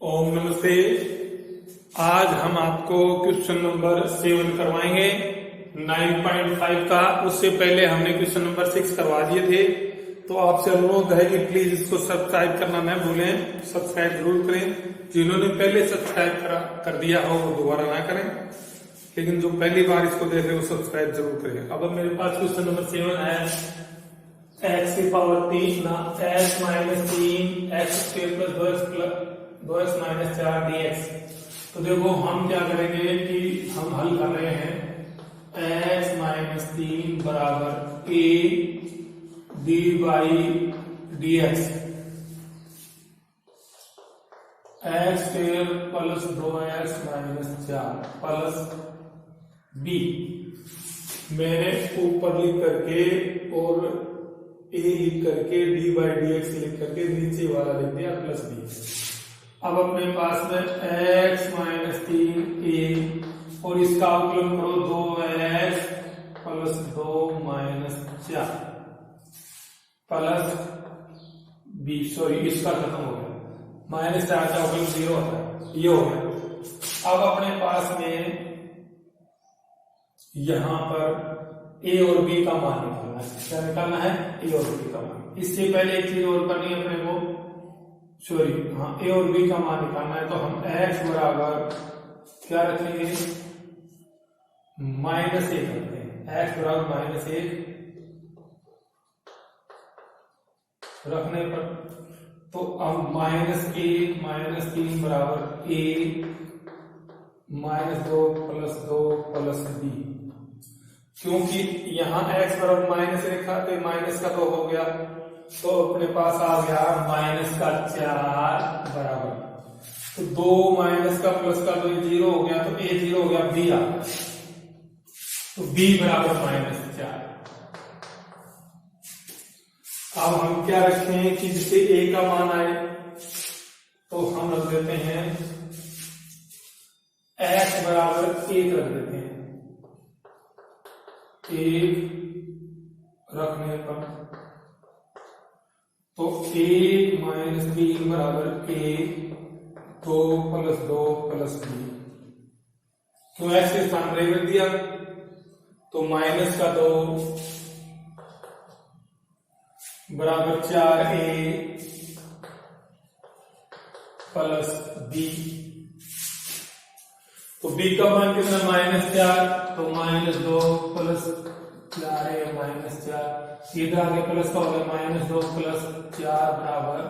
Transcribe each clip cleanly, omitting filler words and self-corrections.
ओम नमस्ते। आज हम आपको क्वेश्चन नंबर 7 करवाएंगे 9.5 का। उससे पहले हमने क्वेश्चन नंबर 6 करवा दिए थे, तो आपसे अनुरोध है कि प्लीज इसको सब्सक्राइब करना न भूलें। सब्सक्राइब जरूर करें। जिन्होंने पहले सब्सक्राइब कर दिया हो वो दोबारा ना करें, लेकिन जो पहली बार इसको देख रहे हो सब्सक्राइब जरूर करें। अब मेरे पास क्वेश्चन नंबर 7 है x की पावर 3 ना x minus 3 x square plus 2x minus 4 dx। तो देखो हम क्या करेंगे कि हम हल कर रहे हैं x माइनस 3 बराबर a D by D x x square plus 2x minus 4 plus b। मैंने ऊपर लिख करके और a लिख करके डी बाई डी एक्स लिख करके नीचे वाला लिख दिया प्लस b। अब अपने पास में x माइनस 3a और इसका अवकलन करो 2x plus 2 minus 4 plus b। Sorry, इसका खत्म हो गया, माइनस 4 का अवकलन 0 होता है, ये हो गया। अब अपने पास में यहां पर a और b का मान निकालना है। क्या निकालना है? a और b का मान। इससे पहले एक चीज और करनी है अपने को, सॉरी हाँ, a और b का मान निकालना है। तो हम x बराबर क्या रखेंगे? -1 रखते हैं। x बराबर -1 रखने पर तो अब -1 माइनस 3 बराबर a -2 प्लस 2 प्लस b। क्योंकि यहाँ x बराबर माइनस लिखा तो माइनस का 2 हो गया, तो अपने पास आ गया -4 बराबर। तो 2 माइनस का प्लस का तो 0 हो गया, तो a 0 हो गया, b आ गया। तो b बराबर -4। अब हम क्या रखते हैं कि जिससे a का मान आए, तो हम रख देते हैं x बराबर 1 रख देते हैं। 1 रखने पर तो 1 माइनस 3 बराबर a 2 प्लस 2 प्लस b। तो x के स्थान पर रख दिया, तो माइनस का 2 बराबर 4a प्लस b। तो b का मान कितना? -4, तो -2 प्लस 4a माइनस 4। इधर आगे प्लस का हो गया -2 प्लस 4 बराबर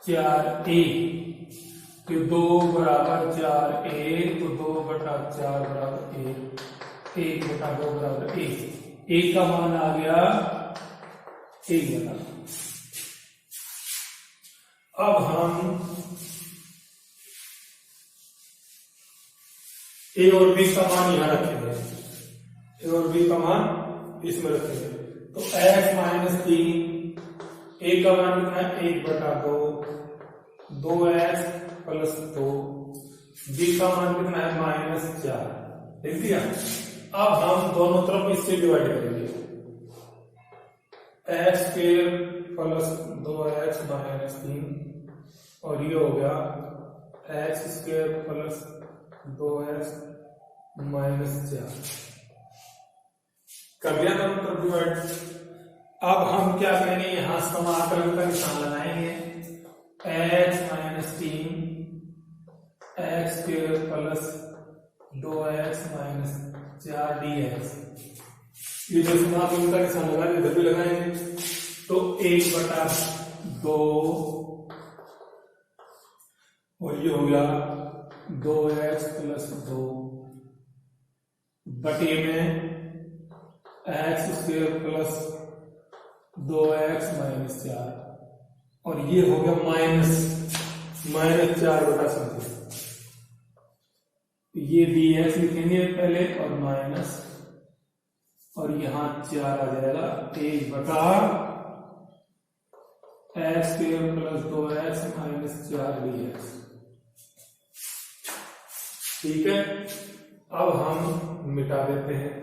4a। तो 2 बराबर 4a, तो 2 बटा 4 बराबर 1 बटा 2 बराबर 1 का मान आ गया 1 बटा। अब हम a और b का मान यहां रखेंगे, a और b का मान इसमें रखेंगे। तो x माइनस 3 a का मान कितना है? 1 बटा 2 2x प्लस 2। b का मान कितना है? -4। लिख दिया। अब हम दोनों तरफ इससे डिवाइड करेंगे, x square plus 2x minus 3 और ये हो गया x square plus 2x minus 4। कर दिया दोनों तरफ डिवाइड। अब हम क्या करेंगे? यहां समाकलन का निशान लगाएंगे। x minus 3 x square plus 2x minus 4 dx। ये जो समाकलन का निशान लगा इधर भी लगाएंगे, तो 1 बटा 2 और ये हो गया 2x प्लस 2 बटे में x square plus 2x minus 4 और ये हो गया -4 बटा समथिंग। ये dx लिखेंगे पहले और माइनस, और यहां 4 आ जाएगा 1 बटा x square plus 2x minus 4 dx। ठीक है, अब हम मिटा देते हैं।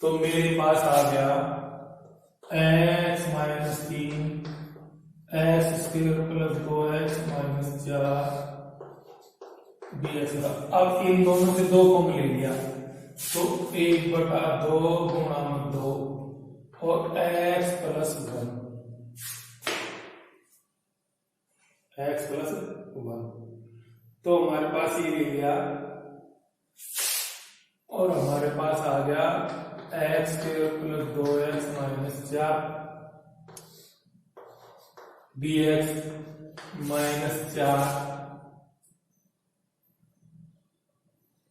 तो मेरे पास आ गया x minus 3 x square dx होगा। अब इन दोनों से 2 कॉमन ले लिया तो 1/2 गुणा में 2 और x प्लस 1 तो हमारे पास ये ले लिया और हमारे पास आ गया x plus 2x minus 4 dx minus 4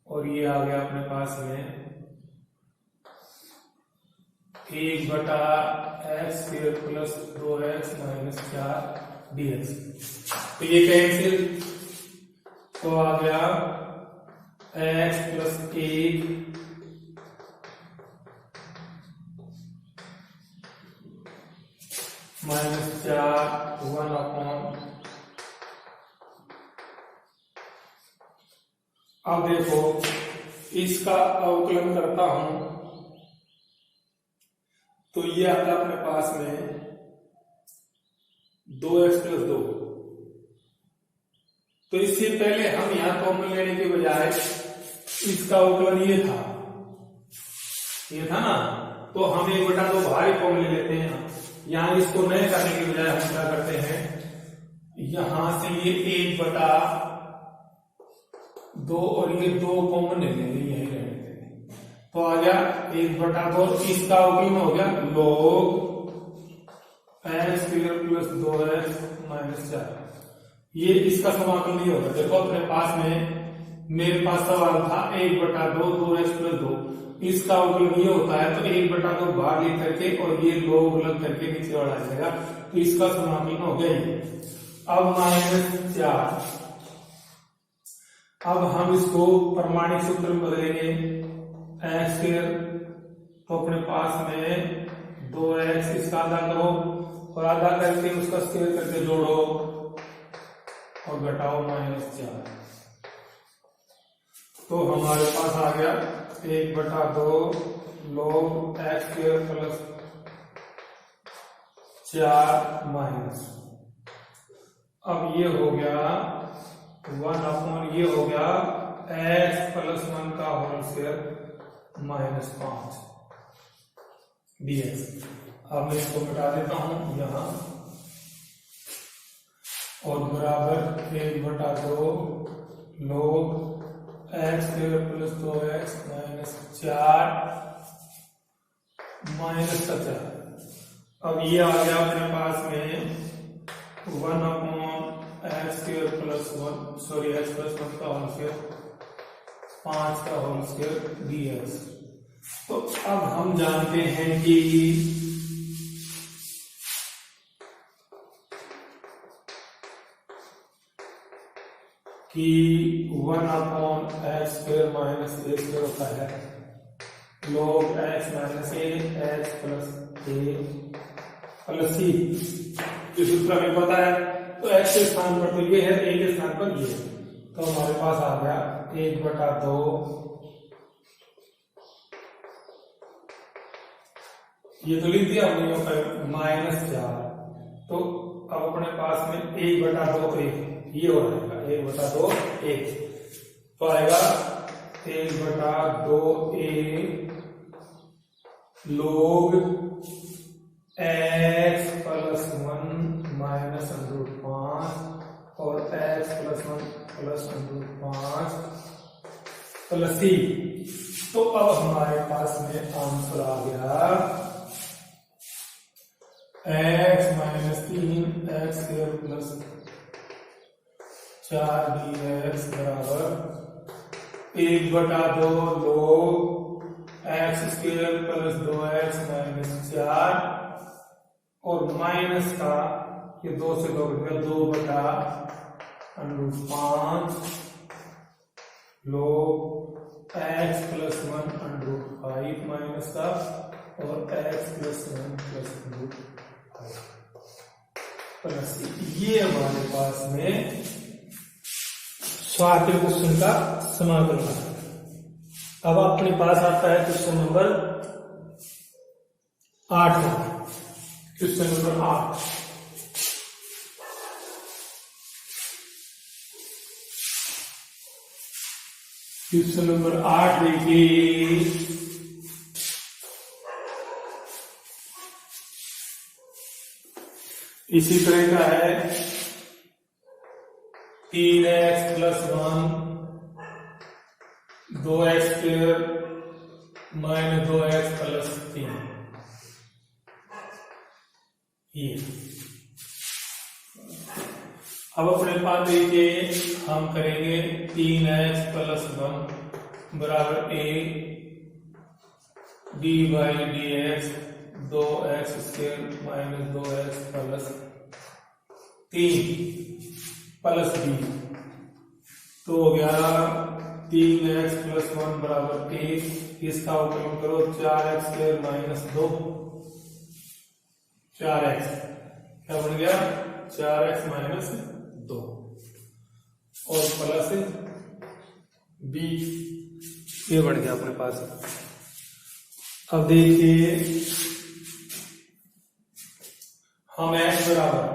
और ये आ गया अपने पास में 1/x plus 2x minus 4 dx। तो ये कैंसिल तो आ गया x प्लस 1 माइनस 4 1/। अब देखो इसका अवकलन करता हूं तो ये आता अपने पास में 2x प्लस 2। तो इससे पहले हम यहां कॉमन लेने के बजाय इसका अवकलन ये था ना, तो हम 1/2 बाहर कॉमन ले लेते हैं। यहां इसको नए करने के बजाय हम क्या करते हैं, यहां से ये 1/2 और ये 2 कॉमन ले लेंगे, यही रहते हैं। तो आ गया 1/2, इसका अवकलन हो गया log x plus 2x minus 4। ये इसका समाकलन नहीं होगा। देखो अपने पास में मेरे पास सवाल था 1/2 2x प्लस 2, इसका अवकलन ये होता है तो 1/2 बाहर लिख करके और ये लोग लग करके नीचे और आ जाएगा, तो इसका समाकलन हो गया ये। अब माइनस 4, अब हम इसको प्रमाणिक सूत्र में बदलेंगे x², तो अपने पास में 2x इसका आधा करो और आधा करके उसका स्क्वायर करके जोड़ो और घटाओ -4। तो हमारे पास आ गया 1/2 log x² प्लस 4 माइनस, अब ये हो गया 1/, ये हो गया x प्लस 1 का होल स्क्वायर -5 dx। अब मैं इसको मिटा देता हूं यहां और बराबर 1/2 log x² plus 2x minus 4 minus 4। अब ये आ गया अपने पास में 1/x² plus 1 sorry x plus 1 का होल स्क्वायर 5 का होल स्क्वायर dx। तो अब हम जानते हैं कि कि 1/x² माइनस a² होता है log x minus a x plus a plus c। जो सूत्र हमें पता है तो x के स्थान पर तो ये है, a के स्थान पर ये, तो हमारे पास आ गया 1/2, ये तो लिख दिया हमने -4। तो अब अपने पास में 1/2 ये हो जाएगा 1/2 1, तो आएगा 1/2 log x प्लस 1 माइनस √5 और x plus 1 plus √5 plus c। तो अब हमारे पास में आंसर आ गया x minus 3 x² plus 4 dx बराबर 1/2 log x² plus 2x minus 4 और माइनस का ये 2 से 2 कट गया 2/√5 log x प्लस 1 √5 माइनस का और x प्लस 1 प्लस √5 प्लस। ये हमारे पास में स्वाध्याय क्वेश्चन का समाकलन है। अब अपने पास आता है question number 8। Question number 8, question number 8 देखिए। इसी तरह का है 3x + 1 2x² - 2x + 3। ये अब अपने पास देखिए हम करेंगे 3x + 1 बराबर a d/dx 2x² - 2x + 3 plus b। तो हो गया 3x + 1 बराबर a। इसका उपयोग करो 4x² - 2 4x क्या बन गया 4x - 2 और प्लस b ये बढ़ गया अपने पास। अब देखिए हम x बराबर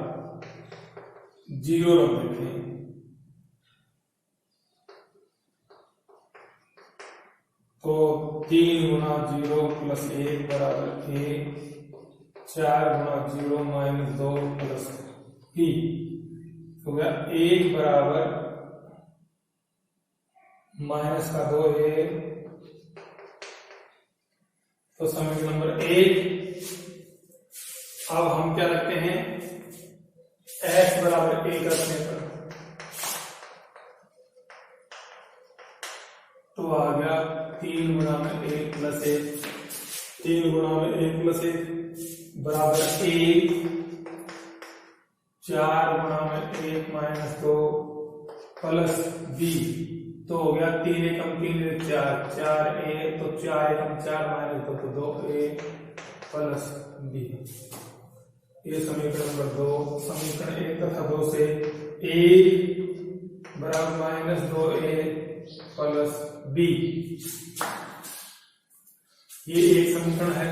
0 रख देते हैं। तो 3 × 0 + 1 बराबर a 4 × 0 - 2 + b हो गया 1 बराबर -2a। तो समीकरण नंबर 1। अब हम क्या रखते हैं x बराबर 1 रखने पर तो आ गया 3 × 1 + 1 3 × 1 + 1 बराबर a 4 × 1 - 2 प्लस b। तो हो गया 3 × 3 = 4 4a तो 4 × 4 - 2 तो 2a प्लस b। ये समीकरण नंबर 2। समीकरण 1 तथा 2 से a बराबर -2a प्लस b ये एक समीकरण है।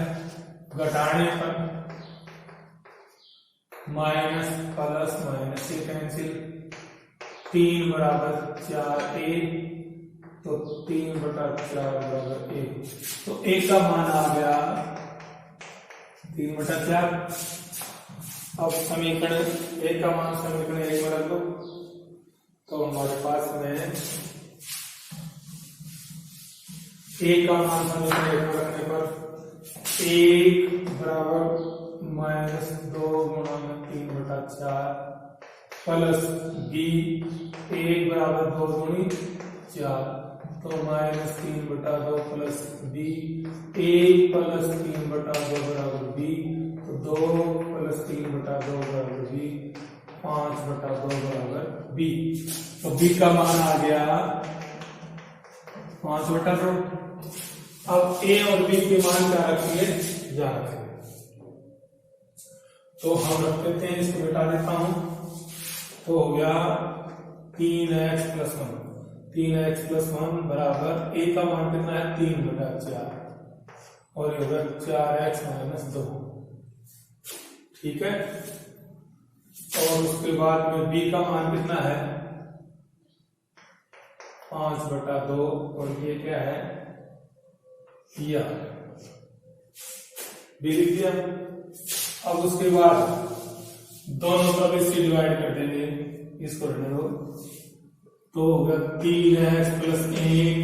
घटाने पर माइनस प्लस माइनस से कैंसिल 3 बराबर 4a तो 3/4 बराबर 1। तो a का मान आ गया 3/4। अब समीकरण 1 का मान समीकरण 1 में रख दो तो हमारे पास में a का मान समीकरण 1 में रखने पर 1 बराबर -2 × 3/4 प्लस b 1 बराबर 2 × 4 तो -3/2 प्लस b 1 प्लस 3/2 बराबर b तो 2 प्लस 3/2 बराबर b 5/2 बराबर b। तो b का मान आ गया 5/2। अब a और b के मान क्या रखेंगे या रखेंगे तो हम रख देते हैं। इसको मिटा देता हूं तो हो गया 3x + 1 3x + 1 बराबर a का मान कितना है 3/4 और ये होगा 4x - 2। ठीक है। और उसके बाद में b का मान कितना है 5/2 और ये क्या है या b लिख दिया। अब उसके बाद दोनों तरफ इससे डिवाइड कर देंगे। इसको रहने दो तो होगा 3x + 1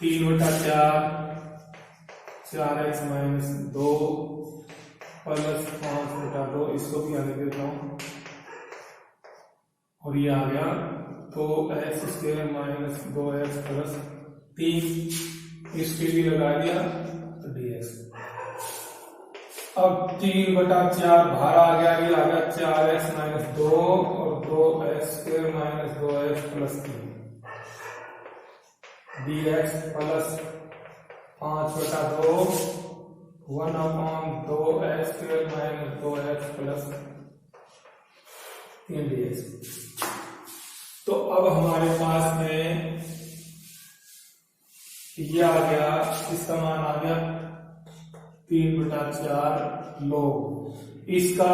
3/4 4x - 2 प्लस 5/2। इसको भी आगे देता हूं और ये आ गया तो x² - 2x + 3 इसके भी लगा दिया तो dx। अब 3/4 बाहर आ गया। ये आ गया 4x - 2 और 2x² - 2x + 3 dx plus 5/2 1/2x² - 2x + 3 dx। तो अब हमारे पास में ये आ गया। इसका मान आ गया 3/4 log इसका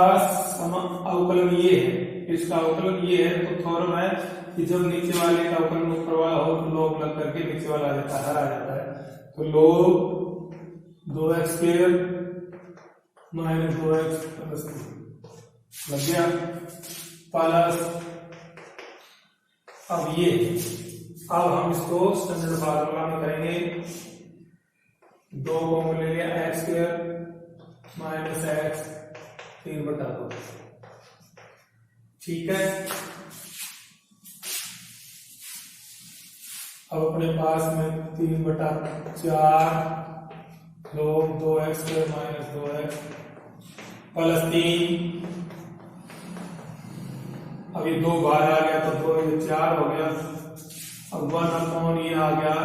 अवकलन ये है, इसका अवकलन ये है। तो थ्योरम है कि जब नीचे वाले का अवकलन ऊपर वाला हो तो log लग करके नीचे वाला आ जाता है, हर आ जाता है। तो log 2x square minus 2x plus 3 लग गया प्लस। अब ये, अब हम इसको स्टैंडर्ड फार्मूला में करेंगे। 2 को ले लिया x स्क्वायर माइनस x 3/2, ठीक है। अब अपने पास में 3/4 log 2x square minus 2x plus 3। अब ये 2 बाहर आ गया तो 2 ये 4 हो गया। अब 1 ये आ गया।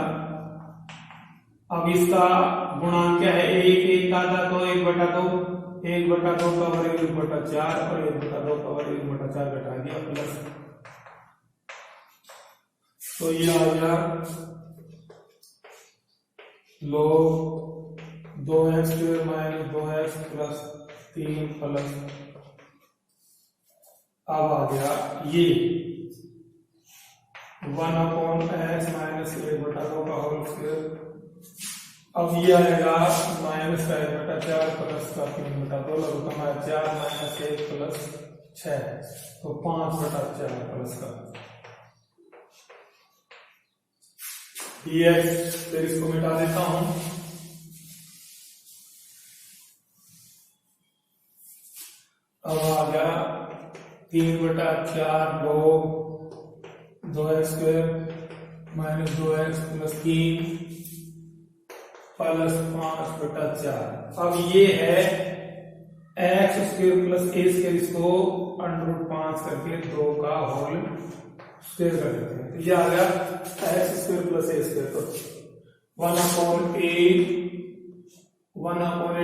अब इसका गुणांक क्या है, 1 का था तो 1/2, 1/2 का वर्ग 1/4 और 1/2 का वर्ग 1/4 घटा दिया प्लस। तो ये आ गया log 2x square minus 2x plus 3 plus. अब आ गया ये 1/x माइनस 1/2 का होल स्क्वायर। अब ये आएगा माइनस का 1/4 प्लस का 3/2 लघुत्तम है 4 माइनस 1 प्लस 6 तो 5/4 प्लस का dx। फिर इसको मिटा देता हूं। अब आ गया 3/4 log 2x square minus 2x plus 3 plus 5/4। अब ये है x square plus a square, इसको √5 करके 2 का होल स्क्वायर कर देते हैं। तो ये आ गया x square plus a square. तो 1/a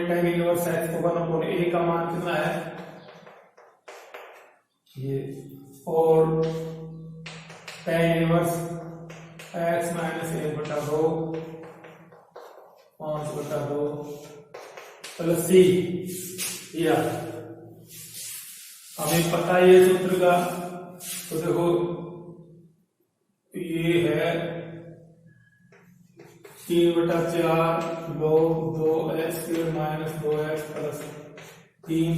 tan इनवर्स x, तो 1/a का मान कितना है ये, और tan inverse x minus 1/2 5/2 plus c। या हमें पता है ये सूत्र का, तो देखो ये है 3/4 log 2x square minus 2x plus 3।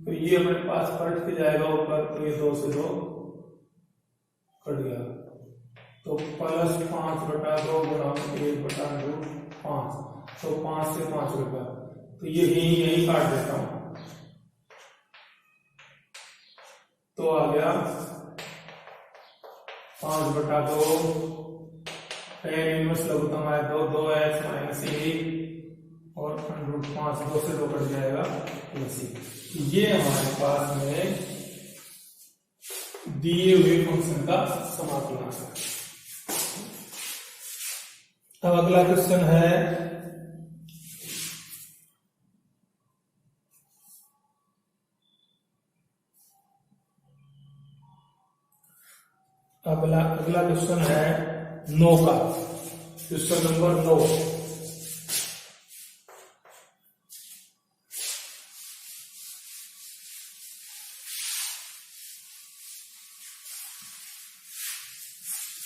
तो ये अपने पास पलट के जाएगा ऊपर, तो ये 2 से 2 कट गया। तो प्लस 5/2 गुणा 1/5, तो 5 से 5 रुपया। तो ये यही काट देता हूं। तो आ गया 5/2 tan इनवर्स लघुत्तम है 2x माइनस 1 और √5, 2 से 2 कट जाएगा प्लस। ये हमारे पास में दिए हुए फंक्शन का समाकलन है। अब अगला क्वेश्चन है अगला क्वेश्चन है 9 का, क्वेश्चन नंबर 9।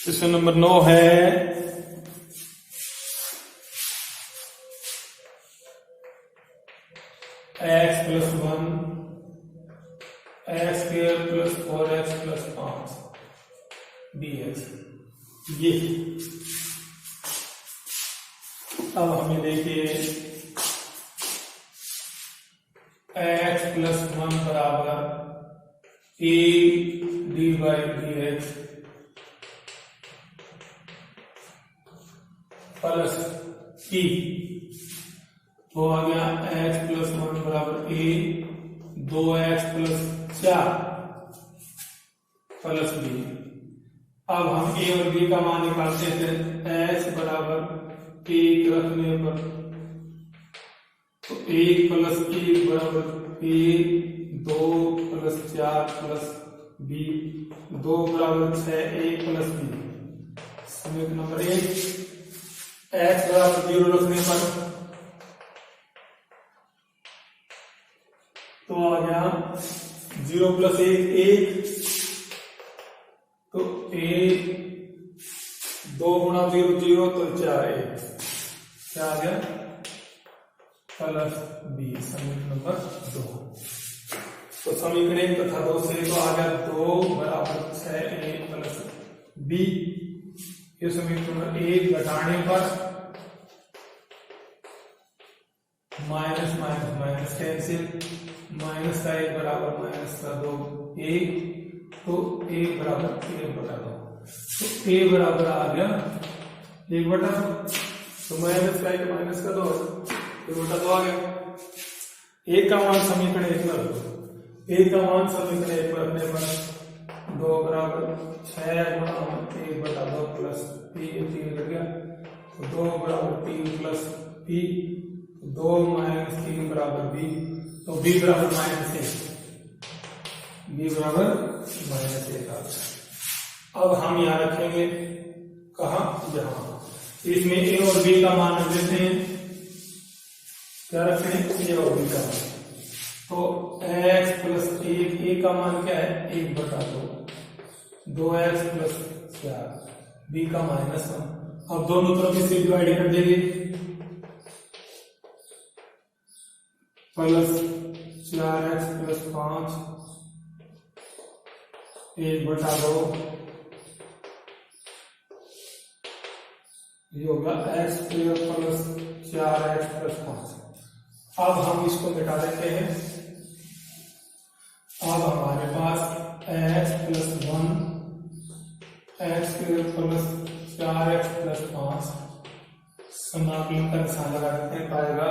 क्वेश्चन नंबर 9 है x plus 1 x square plus 4x plus 5 dx। ये अब हमें देखिए x प्लस 1 बराबर a D by D x plus e। तो आ गया x प्लस 1 बराबर a 2x plus 4 plus b। अब हम a और b का मान निकालते थे। x बराबर 1 रखने पर तो 1 प्लस 1 बराबर a 2 प्लस 4 प्लस b 2 बराबर 6 1 प्लस b। समीकरण नंबर 1 x बराबर 0 रखने पर तो आ 0 प्लस 1 तो 1, 2 गुणा 0 0 तो 4 1 क्या आ गया प्लस बी समीकरण नंबर 2। तो समीकरण 1 तथा 2 से तो आ गया 2 बराबर 6 a प्लस बी। ये समीकरण नंबर 1 घटाने पर minus minus minus cancel, minus का 1 बराबर माइनस का 2 1 तो 1 बराबर 1 बटा 2 तो a बराबर आ गया 1 बटा 2 तो माइनस का 1 माइनस का 2 1 बटा 2 आ गया। a का मान समीकरण 1 में रखो, a का मान समीकरण 1 में रखने पर 2 बराबर 6 गुणा 1 बटा 2 प्लस p 3 कट गया तो 2 बराबर 3 प्लस p 2 माइनस 3 बराबर b तो b बराबर माइनस 1, b बराबर माइनस 1 आ गया। अब हम यहाँ रखेंगे कहाँ यहाँ, इसमें a और b का मान रख देते हैं, क्या रखते हैं a और b का मान। तो x प्लस 1 a का मान क्या है 1 बटा 2, 2x प्लस 4 b का माइनस 1। अब दोनों तरफ इसे डिवाइड कर देंगे, प्लस 4x प्लस 5 1 बटा 2 ये होगा x square plus 4x plus 5। अब हम इसको मिटा देते हैं। अब हमारे पास x plus 1 x square plus 4x plus 5 समाकलन का निशान लगा देते हैं, पाएगा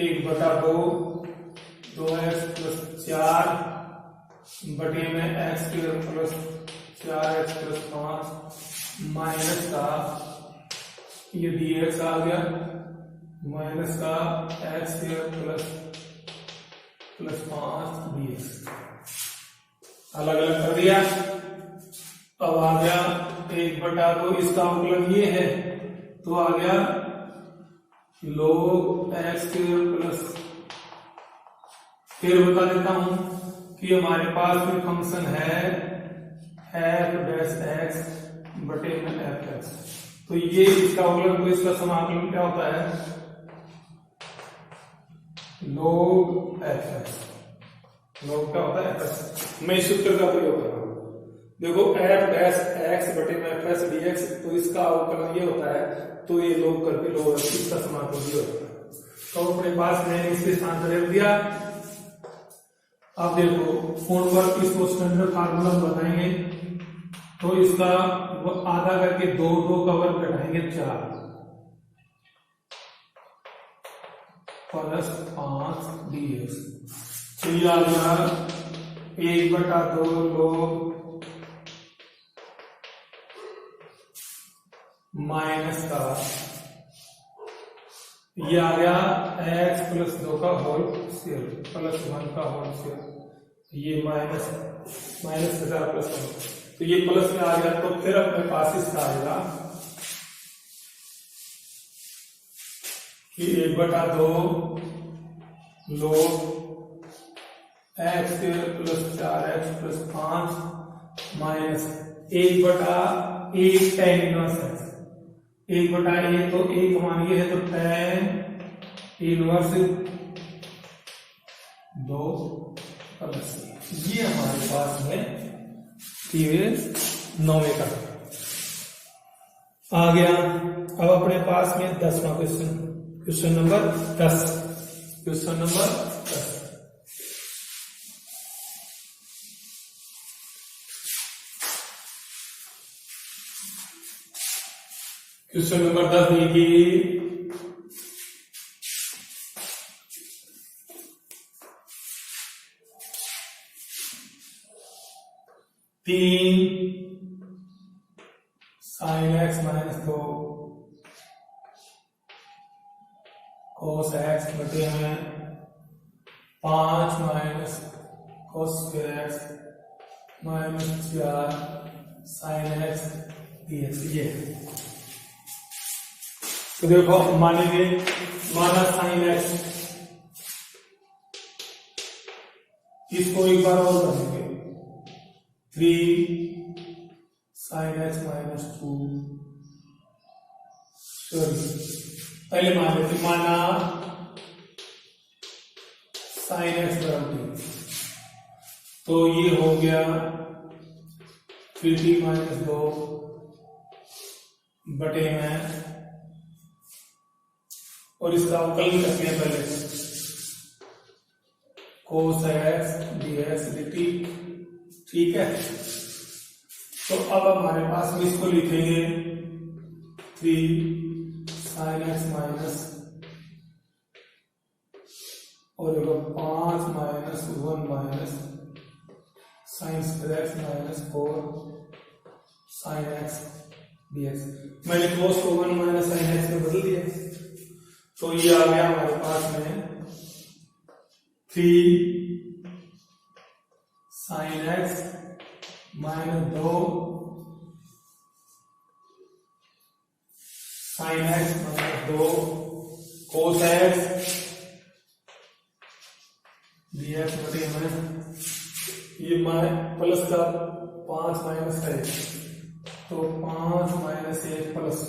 1 बटा 2 2x प्लस 4 बटे में x square plus 4x plus 5 minus का ये dx आ गया माइनस का x स्क्वायर प्लस 5 dx अलग अलग कर दिया। अब आ गया 1 बटा 2 इसका मतलब ये है तो आ गया log x स्क्वायर प्लस, फिर बता देता हूं कि हमारे पास में फंक्शन है f डैश x बटे में fx, तो ये इसका मतलब तो इसका समाकलन क्या होता है log fx, log क्या होता है fx। मैं इस सूत्र का प्रयोग कर रहा हूं, देखो f डैश x बटे में fx dx तो इसका अवकलन ये होता है तो ये log करके log इसका समाकलन ये होता है। तो अपने पास मैंने इसके स्थान पर रख दिया। अब देखो फोन पर इसको स्टैंडर्ड फार्मूला बताएंगे तो इसका आधा करके 2 2 का वर्ग घटाएंगे 4 प्लस 5 dx। चलिए आ गया 1 बटा 2 log माइनस का ये आ गया x प्लस 2 का होल स्क्वायर प्लस 1 का होल स्क्वायर, ये माइनस माइनस के साथ प्लस 1 तो ये प्लस में आ गया। तो फिर अपने पास इसका आएगा कि 1 बटा 2 log x square plus 4x plus 5 minus 1 बटा 1 tan इनवर्स x, 1 बटा 1 तो 1 मान ये है तो tan इनवर्स 2 प्लस ये हमारे पास में 9 का आ गया। अब अपने पास में 10वां question, question number 10, question number 10। Question number 10 देखिए, तीन sine x minus 2 cos x बटे में 5 minus cos square x minus 4 sine x dx. ये तो देखो मानेंगे माना साइन एक्स इसको एक बार और करेंगे 3 sin x माइनस 2, पहले मान लेते, माना sin x बराबर, तो ये हो गया 3t माइनस 2 बटे में, और इसका अवकलन करते हैं पहले, cos x dx dt, ठीक है। तो अब हमारे पास में इसको लिखेंगे 3 sin x माइनस, और 5 minus 1 minus sin x minus 4 sin x dx। मैंने cos को 1 माइनस sin x में बदल दिया, तो ये आ गया हमारे पास में 3 sin x minus 2 sin x minus 2 cos x dx बटे में, ये प्लस का 5 माइनस है, तो 5 माइनस 1 प्लस,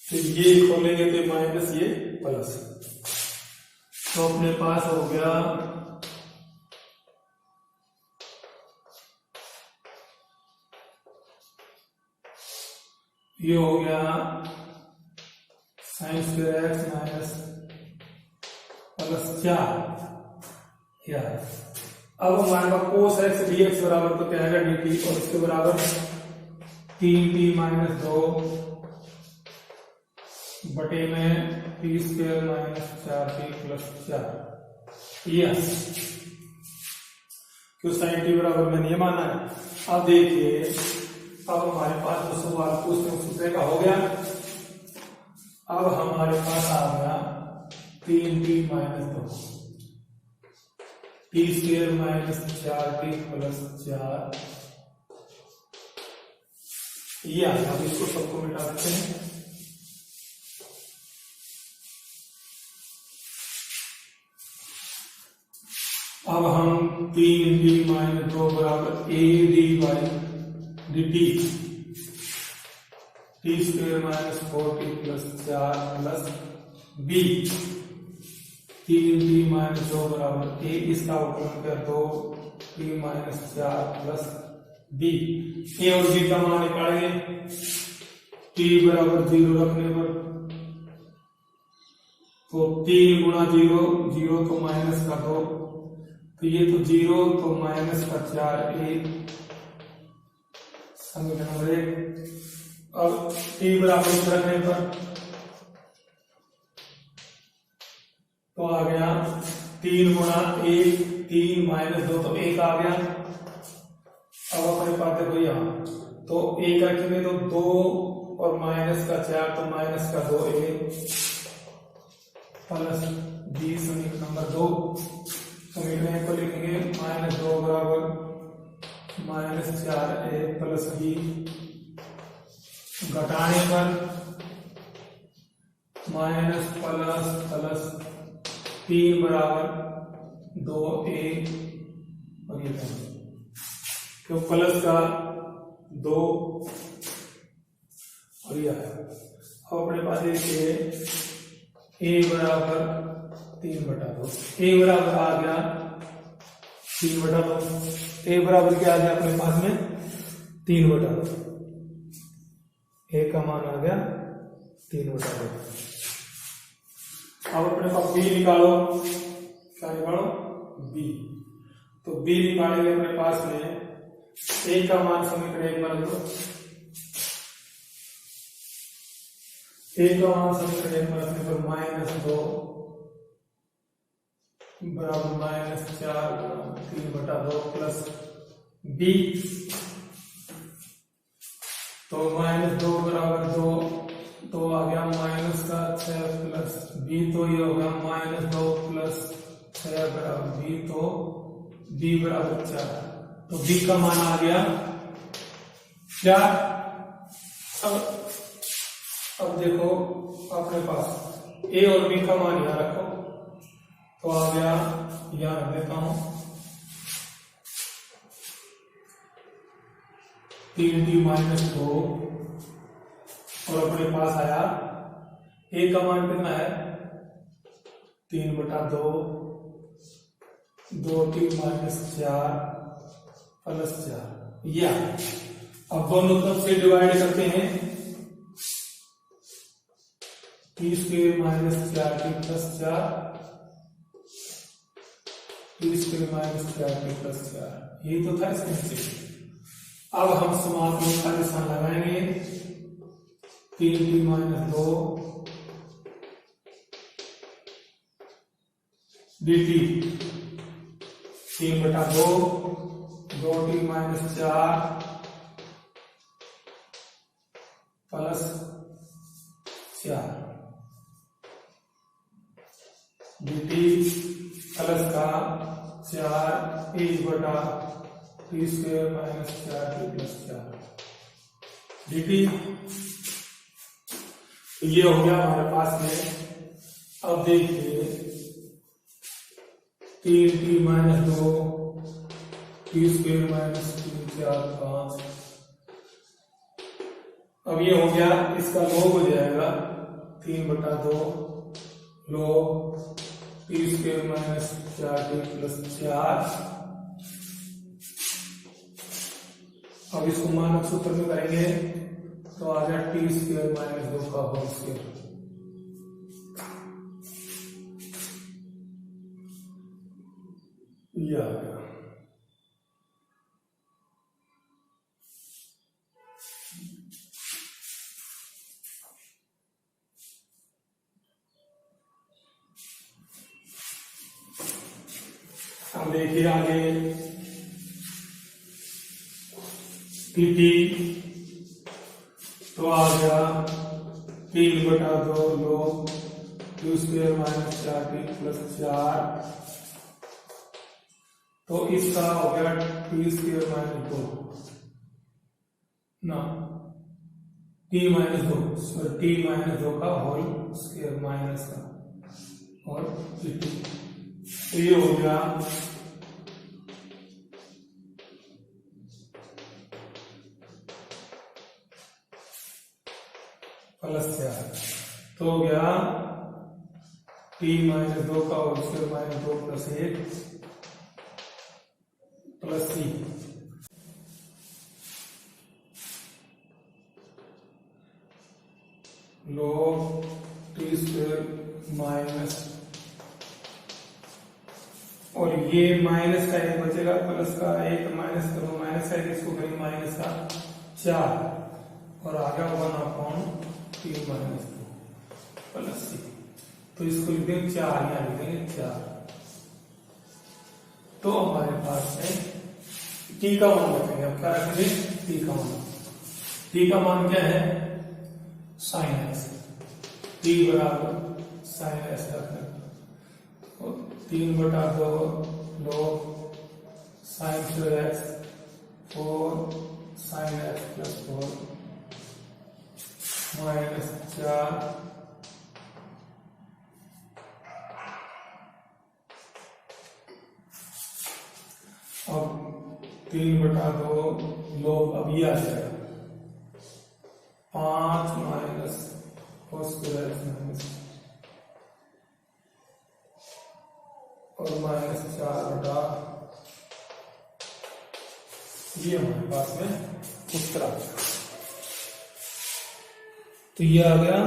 तो ये खोलेंगे तो माइनस ये प्लस, तो अपने पास हो गया ये हो गया sin square x minus plus 4 या। अब हमारे पास cos x dx बराबर तो क्या है dt, और इसके बराबर 3t माइनस 2 बटे में t square minus 4t plus 4, yes, क्यों sin t बराबर मैंने ये माना है। अब देखिए, अब हमारे पास जो सवाल पूछते हैं दूसरे का हो गया। अब हमारे पास आ गया 3t minus 2 t square minus 4t plus 4, ये आ गया। अब इसको सबको मिटा देते हैं। अब हम 3t माइनस 2 बराबर a dy dt t square minus 4t plus 4 plus b, 3t minus 2 बराबर a, इसका अवकलन कर 2t minus 4 plus b, a और b का मान निकालेंगे। t बराबर 0 रखने पर तो 3 गुणा 0, 0 तो माइनस का 2, तो ये तो 0 तो माइनस का 4, 1 समीकरण नंबर 1। अब t बराबर रखने पर तो आ गया 3 गुणा 1, 3 माइनस 2 तो 1 आ गया। अब अपने पास देखो यहाँ तो 1 रखेंगे तो 2 और माइनस का 4 तो माइनस का 2, 1 प्लस b, समीकरण नंबर 2। समीकरण को लिखेंगे माइनस 2 बराबर माइनस 4a प्लस b, घटाने पर माइनस प्लस प्लस 3 बराबर 2a, और ये क्यों प्लस का 2 और यह है। अब अपने पास देखिए a बराबर 3/2, a बराबर आ गया 3/2, a बराबर क्या आ गया अपने पास में 3/2, a का मान आ गया 3/2। अब अपने पास b निकालो, क्या निकालो b, तो b निकालेंगे अपने पास में a का मान समीकरण 1 में रख दो, a का मान समीकरण 1 में रखने पर माइनस 2 बराबर माइनस 4 3/2 प्लस b, तो माइनस 2 बराबर 2, तो आ गया माइनस का 6 प्लस b, तो ये होगा माइनस 2 प्लस 6 बराबर b, तो b बराबर 4, तो b का मान आ गया 4। अब देखो अपने पास ए और बी का मान यहाँ रखो, तो आ गया, यहाँ रख देता हूं 3t माइनस 2 और अपने पास आया ए का मान कितना है 3/2, 2t माइनस 4 प्लस 4 या। अब दोनों तरफ से डिवाइड करते हैं, T square minus 4t plus 4, T square minus 4t plus 4, ये तो था इसमें से। अब हम समाकलन का निशान लगाएंगे, 3t minus 2 dt 3/2, 2t minus 4 plus 4 dt plus का 4 1 बटा T square minus 4t plus 4 dt। ये हो गया हमारे पास में। अब देखिए 3t minus 2 T square minus 3 4 5। अब ये हो गया, इसका लॉग हो जाएगा 3/2 log t square minus 4t plus 4। अब इसको मानक सूत्र में करेंगे तो आ जाए टी स्क्वायर माइनस 2 का होल स्क्वायर। ये आ गया। अब देखिए आगे टी तो आ गया 3/2 log t square minus 4t plus 4। तो इसका हो गया टी स्क्वायर माइनस 2 ना टी माइनस 2 टी माइनस 2 का होल स्क्वायर माइनस का और टी। तो ये हो गया प्लस 4। तो हो गया टी माइनस 2 का whole square minus 2 plus 1 plus c log t square minus, और ये माइनस का एक बचेगा प्लस का एक, माइनस करो माइनस का एक, इसको करेंगे माइनस का 4 और आ गया 1/t माइनस 2 प्लस c। तो इसको लिख देंगे 4, यहाँ लिख देंगे 4। तो हमारे पास है t का मान रखेंगे। अब क्या रखेंगे t का मान। t का मान क्या है साइन x, t बराबर साइन x रखना। 3/2 log sine square x 4 sine x plus 4 minus 4 अब 3/2 लॉग, अब ये आ जाएगा 5 minus cos square x minus और माइनस 4/, ये हमारे पास में उत्तर आ गया। तो ये आ गया